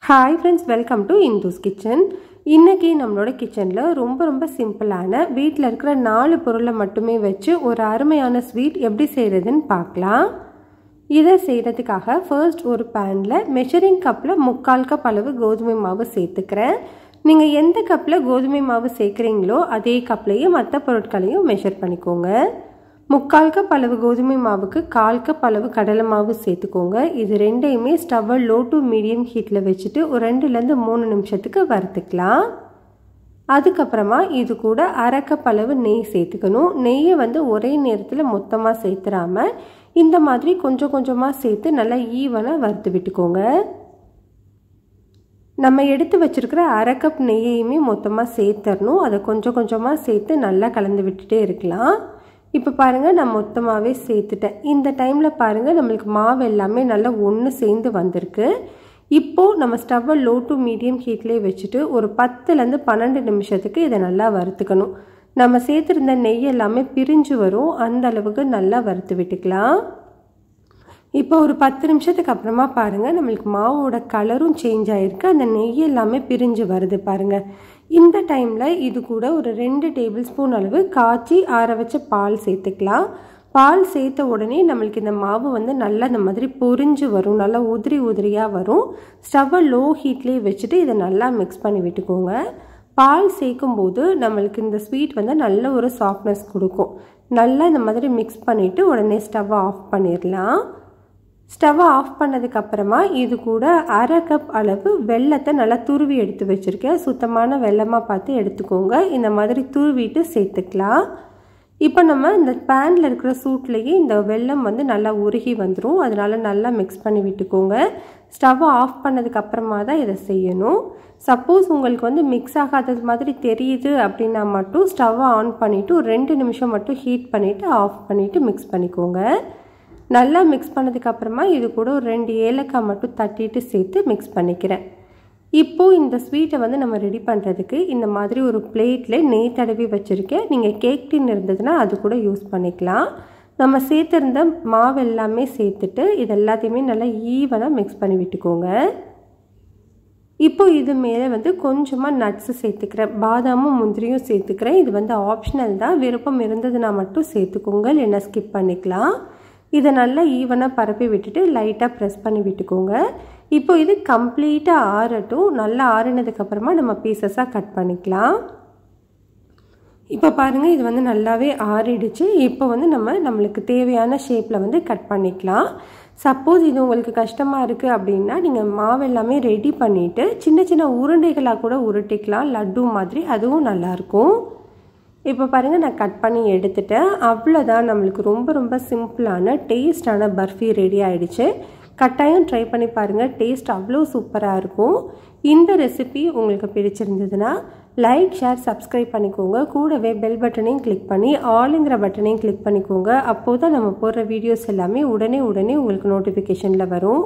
Hi friends, welcome to Indu's Kitchen. இன்னைக்கு நம்மளோட கிச்சன்ல ரொம்ப சிம்பிளான வீட்ல இருக்கிற 4 பொருளை மட்டுமே வச்சு ஒரு அருமையான ஸ்வீட் எப்படி செய்யறதுன்னு பார்க்கலாம். இதை செய்யறதுக்காக ஃபர்ஸ்ட் ஒரு panல மெஷரிங் கப்ல 3/4 கப் அளவு கோதுமை மாவு சேர்த்துக்கிறேன். நீங்க எந்த கப்ல கோதுமை மாவு சேர்க்கறீங்களோ அதே கப்லயே மற்ற பொருட்களையும் மெஷர் பண்ணிக்கோங்க. 3/4 கப் அளவு கோதுமை மாவுக்கு 1/4 கப் அளவு கடலை மாவு சேர்த்துக்கோங்க. இது ரெண்டையுமே ஸ்டவ்வை லோ டு மீடியம் ஹீட்டில் வச்சுட்டு ஒரு 2லேருந்து 3 நிமிஷத்துக்கு வறுத்துக்கலாம். அதுக்கப்புறமா இது கூட 1/2 கப் அளவு நெய் சேர்த்துக்கணும். நெய்யை ஒரே நேரத்தில் மொத்தமாக சேர்த்துறாம இந்த மாதிரி கொஞ்சம் கொஞ்சமாக சேர்த்து நல்லா ஈவனாக வறுத்து விட்டுக்கோங்க. நம்ம எடுத்து வச்சிருக்கிற 1/2 கப் நெய்யையுமே மொத்தமாக சேர்த்துடணும். அதை கொஞ்சம் கொஞ்சமாக சேர்த்து நல்லா கலந்து விட்டுட்டே இருக்கலாம். இப்போ பாருங்கள், நான் மொத்தமாகவே சேர்த்துட்டேன். இந்த டைமில் பாருங்கள், நம்மளுக்கு மாவு எல்லாமே நல்லா ஒன்று சேர்ந்து வந்திருக்கு. இப்போது நம்ம ஸ்டவ்வை லோ டு மீடியம் ஹீட்லேயே வச்சுட்டு ஒரு 10லேருந்து 12 நிமிஷத்துக்கு இதை நல்லா வறுத்துக்கணும். நம்ம சேர்த்துருந்த நெய் எல்லாமே பிரிஞ்சு வரும், அந்த அளவுக்கு நல்லா வறுத்து விட்டுக்கலாம். இப்போ ஒரு 10 நிமிஷத்துக்கு அப்புறமா பாருங்கள், நம்மளுக்கு மாவோட கலரும் சேஞ்ச் ஆகிருக்கு. அந்த நெய் எல்லாமே பிரிஞ்சு வருது பாருங்கள். இந்த டைமில் இது கூட ஒரு 2 டேபிள் ஸ்பூன் அளவு காய்ச்சி ஆற வச்ச பால் சேர்த்துக்கலாம். பால் சேர்த்த உடனே நம்மளுக்கு இந்த மாவு நல்லா இந்த மாதிரி பொரிஞ்சு வரும், நல்லா உதிரியாக வரும். ஸ்டவ்வை லோ ஹீட்லேயே வச்சுட்டு இதை நல்லா மிக்ஸ் பண்ணி விட்டுக்கோங்க. பால் சேர்க்கும்போது நம்மளுக்கு இந்த ஸ்வீட் நல்ல ஒரு சாஃப்ட்னஸ் கொடுக்கும். நல்லா இந்த மாதிரி மிக்ஸ் பண்ணிவிட்டு உடனே ஸ்டவ்வை ஆஃப் பண்ணிடலாம். ஸ்டவ்வை ஆஃப் பண்ணதுக்கப்புறமா இது கூட 1/2 கப் அளவு வெல்லத்தை நல்லா துருவி எடுத்து வச்சுருக்கேன். சுத்தமான வெல்லமாக பார்த்து எடுத்துக்கோங்க. இந்த மாதிரி துருவிட்டு சேர்த்துக்கலாம். இப்போ நம்ம இந்த பேனில் இருக்கிற சூட்லேயே இந்த வெல்லம் நல்லா உருகி வந்துடும். அதனால் நல்லா மிக்ஸ் பண்ணி விட்டுக்கோங்க. ஸ்டவ்வை ஆஃப் பண்ணதுக்கப்புறமா தான் இதை செய்யணும். சப்போஸ் உங்களுக்கு மிக்ஸ் ஆகாதது மாதிரி தெரியுது அப்படின்னா மட்டும் ஸ்டவ்வை ஆன் பண்ணிவிட்டு ஒரு 2 நிமிஷம் மட்டும் ஹீட் பண்ணிவிட்டு ஆஃப் பண்ணிவிட்டு மிக்ஸ் பண்ணிக்கோங்க. நல்லா மிக்ஸ் பண்ணதுக்கப்புறமா இது கூட ஒரு 2 ஏலக்காய் மட்டும் தட்டிட்டு சேர்த்து மிக்ஸ் பண்ணிக்கிறேன். இப்போது இந்த ஸ்வீட்டை நம்ம ரெடி பண்ணுறதுக்கு இந்த மாதிரி ஒரு பிளேட்டில் நெய் தடவி வச்சுருக்கேன். நீங்கள் கேக் டின் இருந்ததுன்னா அது கூட யூஸ் பண்ணிக்கலாம். நம்ம சேர்த்துருந்த மாவு எல்லாமே சேர்த்துட்டு இது எல்லாத்தையுமே நல்லா ஈவனாக மிக்ஸ் பண்ணி விட்டுக்கோங்க. இப்போ இது மேலே கொஞ்சமாக நட்ஸு சேர்த்துக்கிறேன். பாதாமும் முந்திரியும் சேர்த்துக்கிறேன். இது ஆப்ஷனல் தான், விருப்பம் இருந்ததுன்னா மட்டும் சேர்த்துக்கோங்க, இல்லைன்னா ஸ்கிப் பண்ணிக்கலாம். இதை நல்லா ஈவனாக பரப்பி விட்டுட்டு லைட்டாக ப்ரெஸ் பண்ணி விட்டுக்கோங்க. இப்போ இது கம்ப்ளீட்டாக ஆறட்டும். நல்லா ஆறினதுக்கப்புறமா நம்ம பீசஸாக கட் பண்ணிக்கலாம். இப்போ பாருங்கள், இது நல்லாவே ஆறிடுச்சு. இப்போ நம்மளுக்கு தேவையான ஷேப்பில் கட் பண்ணிக்கலாம். சப்போஸ் இது உங்களுக்கு கஷ்டமாக இருக்குது அப்படின்னா நீங்கள் மாவு எல்லாமே ரெடி பண்ணிவிட்டு சின்ன சின்ன உருண்டைகளாக கூட உருட்டிக்கலாம், லட்டு மாதிரி. அதுவும் நல்லாயிருக்கும். இப்போ பாருங்கள், நான் கட் பண்ணி எடுத்துட்டேன். அவ்வளோதான், நம்மளுக்கு ரொம்ப சிம்பிளான டேஸ்டான பர்ஃபி ரெடி ஆகிடுச்சு. கட்டாயம் ட்ரை பண்ணி பாருங்கள். டேஸ்ட் அவ்வளோ சூப்பராக இருக்கும். இந்த ரெசிபி உங்களுக்கு பிடிச்சிருந்ததுன்னா லைக், ஷேர், சப்ஸ்கிரைப் பண்ணிக்கோங்க. கூடவே பெல் பட்டனையும் கிளிக் பண்ணி ஆளுங்கிற பட்டனையும் கிளிக் பண்ணிக்கோங்க. அப்போது தான் நம்ம போடுற வீடியோஸ் எல்லாமே உடனே உங்களுக்கு நோட்டிஃபிகேஷனில் வரும்.